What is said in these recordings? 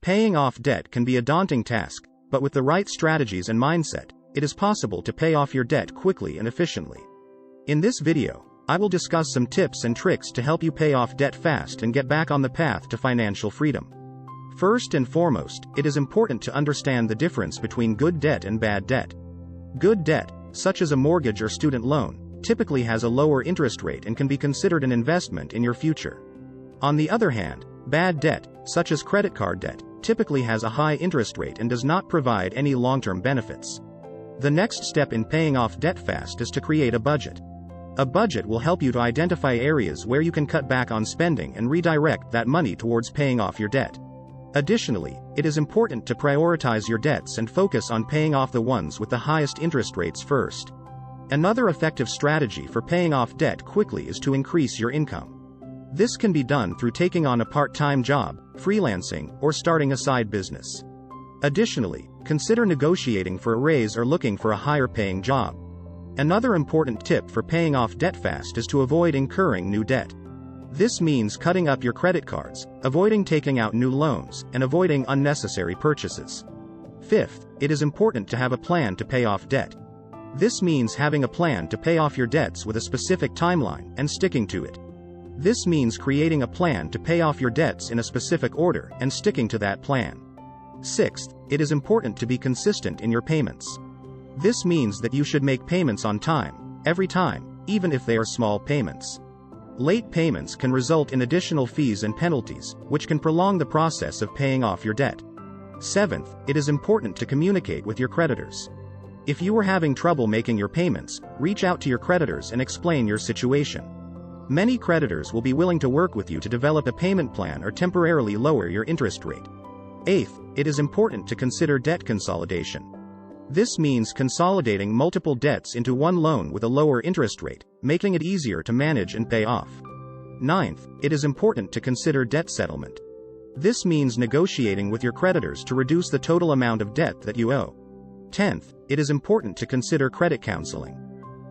Paying off debt can be a daunting task, but with the right strategies and mindset, it is possible to pay off your debt quickly and efficiently. In this video, I will discuss some tips and tricks to help you pay off debt fast and get back on the path to financial freedom. First and foremost, it is important to understand the difference between good debt and bad debt. Good debt, such as a mortgage or student loan, typically has a lower interest rate and can be considered an investment in your future. On the other hand, bad debt, such as credit card debt, typically has a high interest rate and does not provide any long-term benefits. The next step in paying off debt fast is to create a budget. A budget will help you to identify areas where you can cut back on spending and redirect that money towards paying off your debt. Additionally, it is important to prioritize your debts and focus on paying off the ones with the highest interest rates first. Another effective strategy for paying off debt quickly is to increase your income. This can be done through taking on a part-time job, freelancing, or starting a side business. Additionally, consider negotiating for a raise or looking for a higher-paying job. Another important tip for paying off debt fast is to avoid incurring new debt. This means cutting up your credit cards, avoiding taking out new loans, and avoiding unnecessary purchases. Fifth, it is important to have a plan to pay off debt. This means having a plan to pay off your debts with a specific timeline and sticking to it. This means creating a plan to pay off your debts in a specific order and sticking to that plan. Sixth, it is important to be consistent in your payments. This means that you should make payments on time, every time, even if they are small payments. Late payments can result in additional fees and penalties, which can prolong the process of paying off your debt. Seventh, it is important to communicate with your creditors. If you are having trouble making your payments, reach out to your creditors and explain your situation. Many creditors will be willing to work with you to develop a payment plan or temporarily lower your interest rate. Eighth, it is important to consider debt consolidation. This means consolidating multiple debts into one loan with a lower interest rate, making it easier to manage and pay off. Ninth, it is important to consider debt settlement. This means negotiating with your creditors to reduce the total amount of debt that you owe. 10th, it is important to consider credit counseling.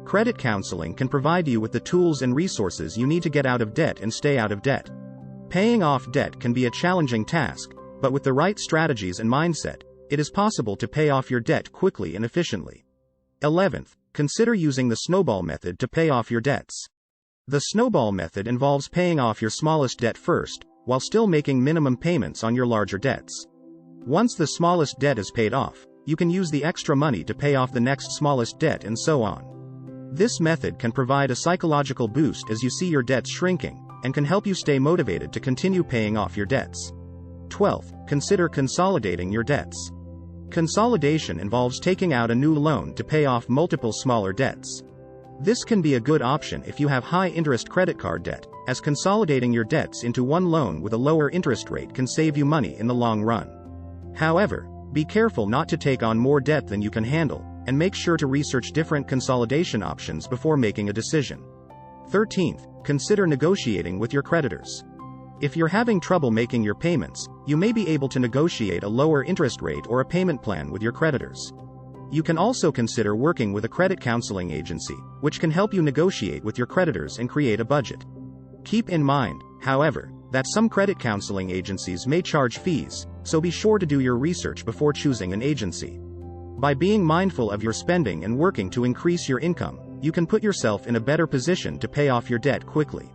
Credit counseling can provide you with the tools and resources you need to get out of debt and stay out of debt. Paying off debt can be a challenging task, but with the right strategies and mindset, it is possible to pay off your debt quickly and efficiently. 11th, consider using the snowball method to pay off your debts. The snowball method involves paying off your smallest debt first, while still making minimum payments on your larger debts. Once the smallest debt is paid off, you can use the extra money to pay off the next smallest debt and so on. This method can provide a psychological boost as you see your debts shrinking, and can help you stay motivated to continue paying off your debts. 12th, consider consolidating your debts. Consolidation involves taking out a new loan to pay off multiple smaller debts. This can be a good option if you have high-interest credit card debt, as consolidating your debts into one loan with a lower interest rate can save you money in the long run. However, be careful not to take on more debt than you can handle, and make sure to research different consolidation options before making a decision. 13th, consider negotiating with your creditors. If you're having trouble making your payments, you may be able to negotiate a lower interest rate or a payment plan with your creditors. You can also consider working with a credit counseling agency, which can help you negotiate with your creditors and create a budget. Keep in mind, however, that some credit counseling agencies may charge fees, so be sure to do your research before choosing an agency. By being mindful of your spending and working to increase your income, you can put yourself in a better position to pay off your debt quickly.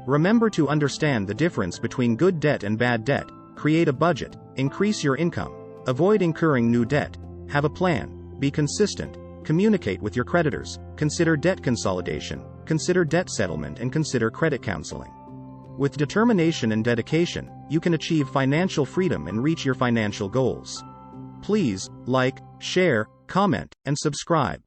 Remember to understand the difference between good debt and bad debt, create a budget, increase your income, avoid incurring new debt, have a plan, be consistent, communicate with your creditors, consider debt consolidation, consider debt settlement, and consider credit counseling. With determination and dedication, you can achieve financial freedom and reach your financial goals. Please like, share, comment, and subscribe.